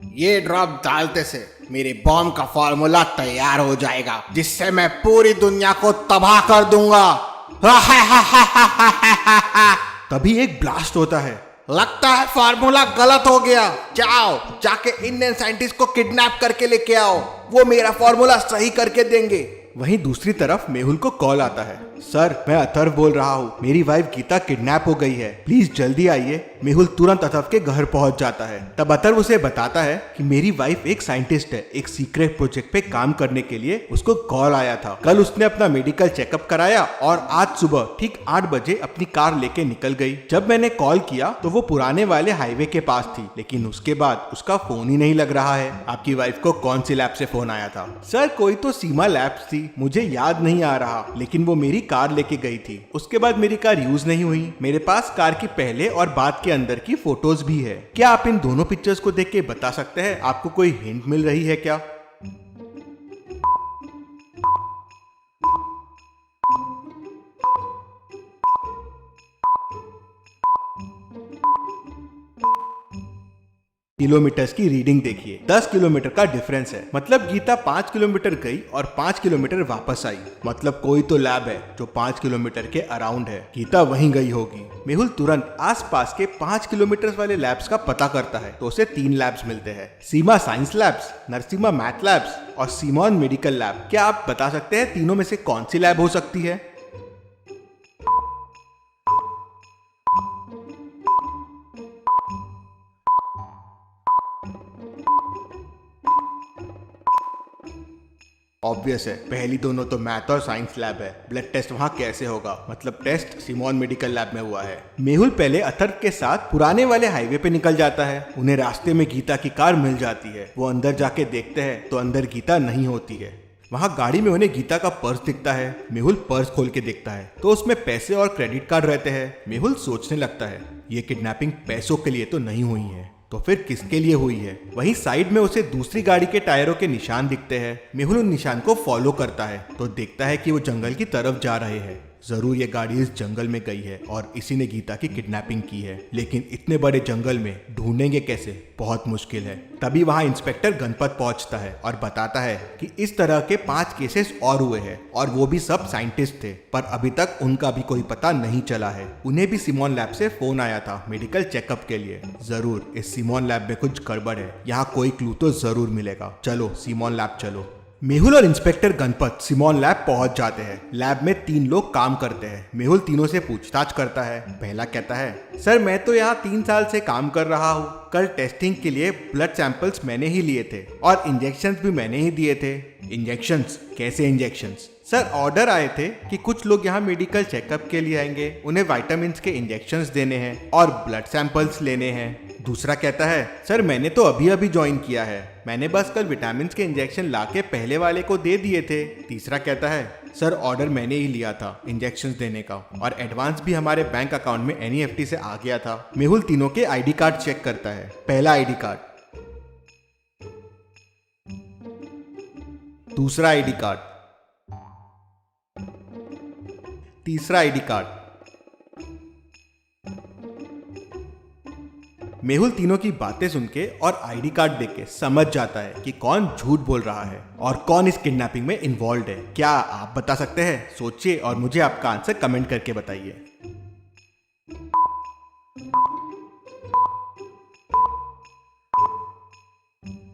ये ड्रॉप डालते से मेरे बॉम्ब का फॉर्मूला तैयार हो जाएगा, जिससे मैं पूरी दुनिया को तबाह कर दूंगा। तभी एक ब्लास्ट होता है। लगता है फार्मूला गलत हो गया। जाओ जाके इंडियन साइंटिस्ट को किडनैप करके लेके आओ, वो मेरा फार्मूला सही करके देंगे। वहीं दूसरी तरफ मेहुल को कॉल आता है। सर, मैं अथर्व बोल रहा हूँ, मेरी वाइफ गीता किडनैप हो गई है, प्लीज जल्दी आइए। मेहुल तुरंत अथर्व के घर पहुंच जाता है। तब अथर्व उसे बताता है कि मेरी वाइफ एक साइंटिस्ट है, एक सीक्रेट प्रोजेक्ट पे काम करने के लिए उसको कॉल आया था। कल उसने अपना मेडिकल चेकअप कराया और आज सुबह ठीक 8 बजे अपनी कार लेके निकल गई। जब मैंने कॉल किया तो वो पुराने वाले हाईवे के पास थी, लेकिन उसके बाद उसका फोन ही नहीं लग रहा है। आपकी वाइफ को कौन सी लैब से फोन आया था? सर, कोई तो सीमा लैब्स थी, मुझे याद नहीं आ रहा, लेकिन वो मेरी कार लेके गई थी। उसके बाद मेरी कार यूज नहीं हुई। मेरे पास कार की पहले और बाद के अंदर की फोटोज भी है। क्या आप इन दोनों पिक्चर्स को देख के बता सकते हैं आपको कोई हिंट मिल रही है क्या? किलोमीटर्स की रीडिंग देखिए, 10 किलोमीटर का डिफरेंस है। मतलब गीता 5 किलोमीटर गई और 5 किलोमीटर वापस आई। मतलब कोई तो लैब है जो 5 किलोमीटर के अराउंड है। गीता वहीं गई होगी। मेहुल तुरंत आसपास के 5 किलोमीटर वाले लैब्स का पता करता है तो उसे 3 लैब्स मिलते हैं, Seema science labs, Narasimha math labs और सीमॉन मेडिकल लैब। क्या आप बता सकते हैं तीनों में से कौन सी लैब हो सकती है? ऑब्वियस है, पहली दोनों तो मैथ और साइंस लैब है। ब्लड टेस्ट वहाँ कैसे होगा? मतलब टेस्ट सीमॉन मेडिकल लैब में हुआ है। मेहुल पहले अथर्व के साथ पुराने वाले हाईवे पे निकल जाता है। उन्हें रास्ते में गीता की कार मिल जाती है। वो अंदर जाके देखते हैं तो अंदर गीता नहीं होती है। वहाँ गाड़ी में उन्हें गीता का पर्स दिखता है। मेहुल पर्स खोल के देखता है तो उसमें पैसे और क्रेडिट कार्ड रहते हैं। मेहुल सोचने लगता है, ये किडनैपिंग पैसों के लिए तो नहीं हुई है, तो फिर किसके लिए हुई है? वहीं साइड में उसे दूसरी गाड़ी के टायरों के निशान दिखते हैं। मेहुल उन निशान को फॉलो करता है तो देखता है कि वो जंगल की तरफ जा रहे हैं। जरूर ये गाड़ी इस जंगल में गई है और इसी ने गीता की किडनैपिंग की है, लेकिन इतने बड़े जंगल में ढूंढेंगे कैसे? बहुत मुश्किल है। तभी वहाँ इंस्पेक्टर गणपत पहुंचता है और बताता है कि इस तरह के 5 केसेस और हुए हैं और वो भी सब साइंटिस्ट थे, पर अभी तक उनका भी कोई पता नहीं चला है। उन्हें भी सीमॉन लैब से फोन आया था मेडिकल चेकअप के लिए। जरूर इस सीमॉन लैब में कुछ गड़बड़ है, यहाँ कोई क्लू तो जरूर मिलेगा। चलो सीमॉन लैब चलो। मेहुल और इंस्पेक्टर गणपत सीमॉन लैब पहुंच जाते हैं। लैब में 3 लोग काम करते हैं। मेहुल तीनों से पूछताछ करता है। पहला कहता है, सर मैं तो यहाँ 3 साल से काम कर रहा हूँ। कल टेस्टिंग के लिए ब्लड सैंपल्स मैंने ही लिए थे और इंजेक्शंस भी मैंने ही दिए थे। इंजेक्शंस? कैसे इंजेक्शंस? सर ऑर्डर आए थे कि कुछ लोग यहाँ मेडिकल चेकअप के लिए आएंगे, उन्हें विटामिन के इंजेक्शंस देने हैं और ब्लड सैंपल्स लेने हैं। दूसरा कहता है, सर मैंने तो अभी अभी ज्वाइन किया है, मैंने बस कल विटामिन के इंजेक्शन लाके पहले वाले को दे दिए थे। तीसरा कहता है, सर ऑर्डर मैंने ही लिया था इंजेक्शंस देने का और एडवांस भी हमारे बैंक अकाउंट में NEFT से आ गया था। मेहुल तीनों के आईडी कार्ड चेक करता है। पहला आईडी कार्ड, दूसरा आईडी कार्ड, तीसरा आईडी कार्ड। मेहुल तीनों की बातें सुन के और आईडी कार्ड देख के समझ जाता है कि कौन झूठ बोल रहा है और कौन इस किडनैपिंग में इन्वॉल्व है। क्या आप बता सकते हैं? सोचिए और मुझे आपका आंसर कमेंट करके बताइए।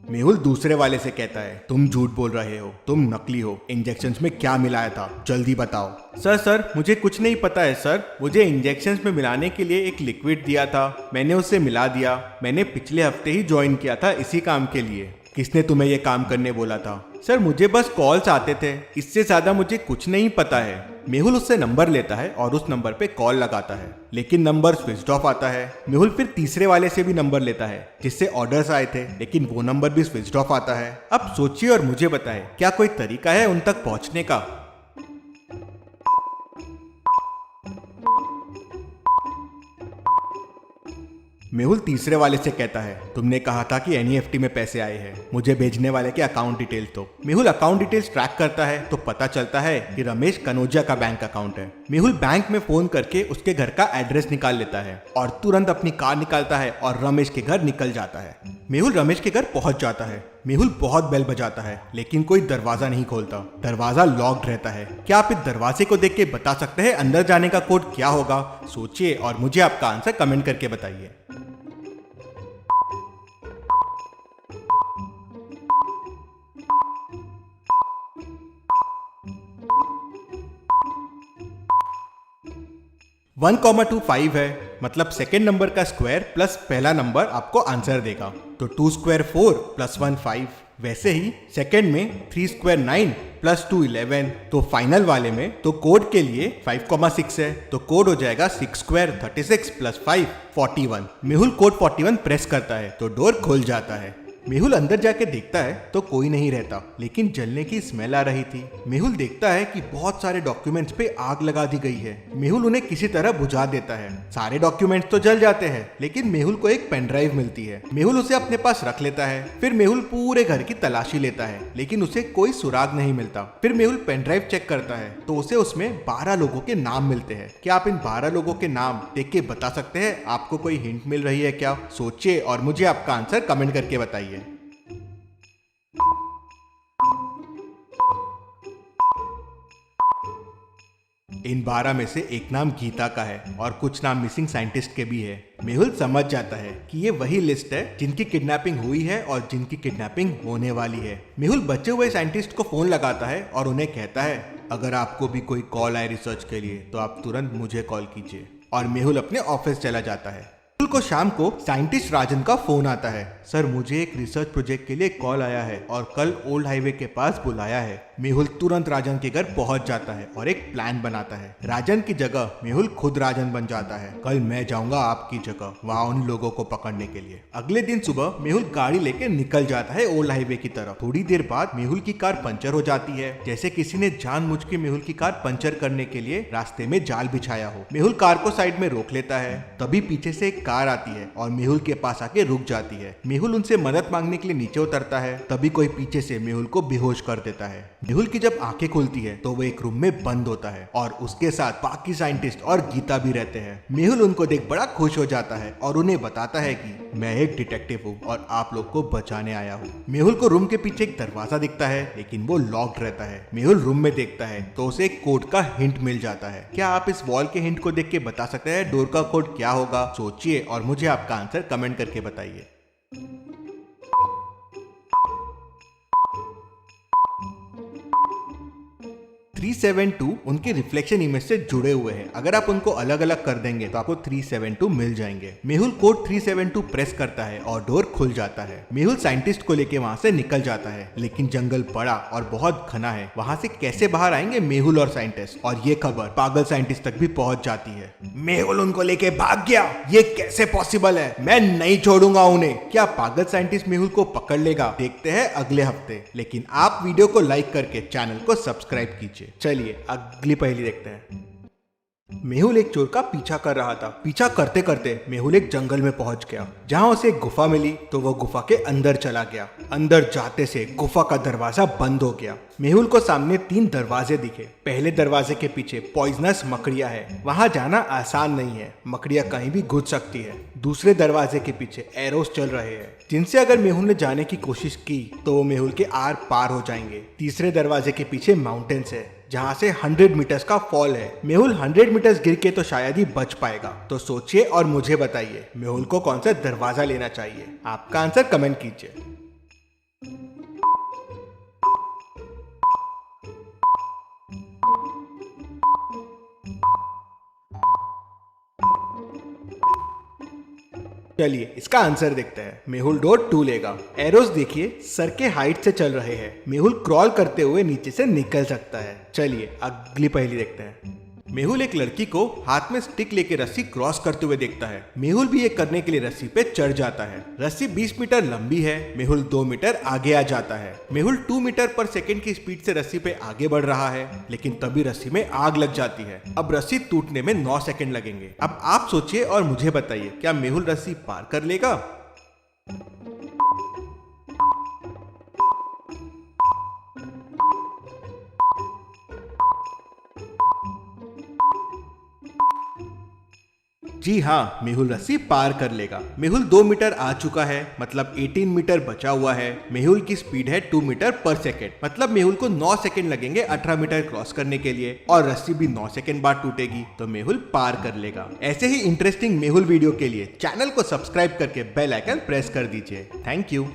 मेहुल दूसरे वाले से कहता है, तुम झूठ बोल रहे हो, तुम नकली हो। इंजेक्शंस में क्या मिलाया था? जल्दी बताओ। सर मुझे कुछ नहीं पता है सर। मुझे इंजेक्शंस में मिलाने के लिए एक लिक्विड दिया था, मैंने उसे मिला दिया। मैंने पिछले हफ्ते ही ज्वाइन किया था इसी काम के लिए। किसने तुम्हें ये काम करने बोला था? सर मुझे बस कॉल्स आते थे, इससे ज्यादा मुझे कुछ नहीं पता है। मेहुल उससे नंबर लेता है और उस नंबर पे कॉल लगाता है, लेकिन नंबर स्विच्ड ऑफ आता है। मेहुल फिर तीसरे वाले से भी नंबर लेता है जिससे ऑर्डर्स आए थे, लेकिन वो नंबर भी स्विच्ड ऑफ आता है। अब सोचिए और मुझे बताएं, क्या कोई तरीका है उन तक पहुंचने का? मेहुल तीसरे वाले से कहता है, तुमने कहा था कि एनईएफटी में पैसे आए हैं, मुझे भेजने वाले के अकाउंट डिटेल्स दो। मेहुल अकाउंट डिटेल्स ट्रैक करता है तो पता चलता है कि रमेश कनौजिया का बैंक अकाउंट है। मेहुल बैंक में फोन करके उसके घर का एड्रेस निकाल लेता है और तुरंत अपनी कार निकालता है और रमेश के घर निकल जाता है। मेहुल रमेश के घर पहुंच जाता है। मेहुल बहुत बेल बजाता है लेकिन कोई दरवाजा नहीं खोलता। दरवाजा लॉक्ड रहता है। क्या आप इस दरवाजे को देख के बता सकते हैं अंदर जाने का कोड क्या होगा? सोचिए और मुझे आपका आंसर कमेंट करके बताइए। वन कॉमा 25 है, मतलब सेकेंड नंबर का स्क्वायर प्लस पहला नंबर आपको आंसर देगा। तो 2 स्क्वायर 4 प्लस 1 5। वैसे ही सेकेंड में 3 स्क्वायर 9 प्लस 2 11। तो फाइनल वाले में तो कोड के लिए 5,6 है, तो कोड हो जाएगा 6 square 36 plus 5 41। Mehul code 41 press करता है तो डोर खुल जाता है। मेहुल अंदर जाके देखता है तो कोई नहीं रहता, लेकिन जलने की स्मेल आ रही थी। मेहुल देखता है कि बहुत सारे डॉक्यूमेंट्स पे आग लगा दी गई है। मेहुल उन्हें किसी तरह बुझा देता है। सारे डॉक्यूमेंट्स तो जल जाते हैं, लेकिन मेहुल को एक पेन ड्राइव मिलती है। मेहुल उसे अपने पास रख लेता है। फिर मेहुल पूरे घर की तलाशी लेता है, लेकिन उसे कोई सुराग नहीं मिलता। फिर मेहुल पेन ड्राइव चेक करता है तो उसे उसमें 12 लोगों के नाम मिलते हैं। क्या आप इन 12 लोगों के नाम देख के बता सकते हैं? आपको कोई हिंट मिल रही है क्या? सोचिए और मुझे आपका आंसर कमेंट करके बताइए। इन 12 में से एक नाम गीता का है और कुछ नाम मिसिंग साइंटिस्ट के भी है। मेहुल समझ जाता है कि ये वही लिस्ट है जिनकी किडनैपिंग हुई है और जिनकी किडनैपिंग होने वाली है। मेहुल बचे हुए साइंटिस्ट को फोन लगाता है और उन्हें कहता है, अगर आपको भी कोई कॉल आए रिसर्च के लिए तो आप तुरंत मुझे कॉल कीजिए। और मेहुल अपने ऑफिस चला जाता है। मेहुल को शाम को साइंटिस्ट राजन का फोन आता है। सर, मुझे एक रिसर्च प्रोजेक्ट के लिए कॉल आया है और कल ओल्ड हाईवे के पास बुलाया है। मेहुल तुरंत राजन के घर पहुंच जाता है और एक प्लान बनाता है। राजन की जगह मेहुल खुद राजन बन जाता है। कल मैं जाऊंगा आपकी जगह वहां उन लोगों को पकड़ने के लिए। अगले दिन सुबह मेहुल गाड़ी लेके निकल जाता है ओल्ड हाईवे की तरफ। थोड़ी देर बाद मेहुल की कार पंचर हो जाती है, जैसे किसी ने जानबूझ के मेहुल की कार पंचर करने के लिए रास्ते में जाल बिछाया हो। मेहुल कार को साइड में रोक लेता है। तभी पीछे से एक कार आती है और मेहुल के पास आके रुक जाती है। मेहुल उनसे मदद मांगने के लिए नीचे उतरता है। तभी कोई पीछे से मेहुल को बेहोश कर देता है। मेहुल की जब आंखें खुलती है तो वो एक रूम में बंद होता है और उसके साथ बाकी साइंटिस्ट और गीता भी रहते हैं। मेहुल उनको देख बड़ा खुश हो जाता है और उन्हें बताता है कि मैं एक डिटेक्टिव हूँ और आप लोग को बचाने आया हूँ। मेहुल को रूम के पीछे एक दरवाजा दिखता है, लेकिन वो लॉक्ड रहता है। मेहुल रूम में देखता है तो उसे एक कोड का हिंट मिल जाता है। क्या आप इस वॉल के हिंट को देख के बता सकते हैं डोर का कोड क्या होगा? सोचिए और मुझे आपका आंसर कमेंट करके बताइए। 372 उनके रिफ्लेक्शन इमेज से जुड़े हुए हैं। अगर आप उनको अलग अलग कर देंगे तो आपको 372 मिल जाएंगे। मेहुल कोड 372 प्रेस करता है और डोर खुल जाता है। मेहुल साइंटिस्ट को लेके वहाँ से निकल जाता है, लेकिन जंगल बड़ा और बहुत घना है। वहाँ से कैसे बाहर आएंगे मेहुल और साइंटिस्ट? और ये खबर पागल साइंटिस्ट तक भी पहुँच जाती है। मेहुल उनको लेके भाग गया, ये कैसे पॉसिबल है? मैं नहीं छोड़ूंगा उन्हें। क्या पागल साइंटिस्ट मेहुल को पकड़ लेगा? देखते हैं अगले हफ्ते। लेकिन आप वीडियो को लाइक करके चैनल को सब्सक्राइब कीजिए। चलिए अगली पहेली देखते हैं। मेहुल एक चोर का पीछा कर रहा था। पीछा करते करते मेहुल एक जंगल में पहुंच गया। जहां उसे एक गुफा मिली तो वो गुफा के अंदर चला गया। अंदर जाते से गुफा का दरवाजा बंद हो गया। मेहुल को सामने 3 दरवाजे दिखे। पहले दरवाजे के पीछे पॉइजनस मकड़ियां है, वहां जाना आसान नहीं है, मकड़ियां कहीं भी घुस सकती है। दूसरे दरवाजे के पीछे एरोस चल रहे हैं, जिनसे अगर मेहुल ने जाने की कोशिश की तो वो मेहुल के आर पार हो जाएंगे। तीसरे दरवाजे के पीछे माउंटेन्स है, जहाँ से 100 मीटर्स का फॉल है। मेहुल 100 मीटर्स गिर के तो शायद ही बच पाएगा। तो सोचिए और मुझे बताइए मेहुल को कौन सा दरवाजा लेना चाहिए? आपका आंसर कमेंट कीजिए। चलिए इसका आंसर देखते हैं। मेहुल डोर 2 लेगा। एरोस देखिए सर के हाइट से चल रहे हैं। मेहुल क्रॉल करते हुए नीचे से निकल सकता है। चलिए अगली पहेली देखते हैं। मेहुल एक लड़की को हाथ में स्टिक लेके रस्सी क्रॉस करते हुए देखता है। मेहुल भी ये करने के लिए रस्सी पे चढ़ जाता है। रस्सी 20 मीटर लंबी है। मेहुल 2 मीटर आगे आ जाता है। मेहुल 2 मीटर पर सेकंड की स्पीड से रस्सी पे आगे बढ़ रहा है, लेकिन तभी रस्सी में आग लग जाती है। अब रस्सी टूटने में 9 सेकंड लगेंगे। अब आप सोचिए और मुझे बताइए, क्या मेहुल रस्सी पार कर लेगा? जी हाँ, मेहुल रस्सी पार कर लेगा। मेहुल 2 मीटर आ चुका है, मतलब 18 मीटर बचा हुआ है। मेहुल की स्पीड है 2 मीटर पर सेकेंड, मतलब मेहुल को 9 सेकेंड लगेंगे 18 मीटर क्रॉस करने के लिए, और रस्सी भी 9 सेकेंड बाद टूटेगी, तो मेहुल पार कर लेगा। ऐसे ही इंटरेस्टिंग मेहुल वीडियो के लिए चैनल को सब्सक्राइब करके बेल आइकन प्रेस कर दीजिए। Thank you.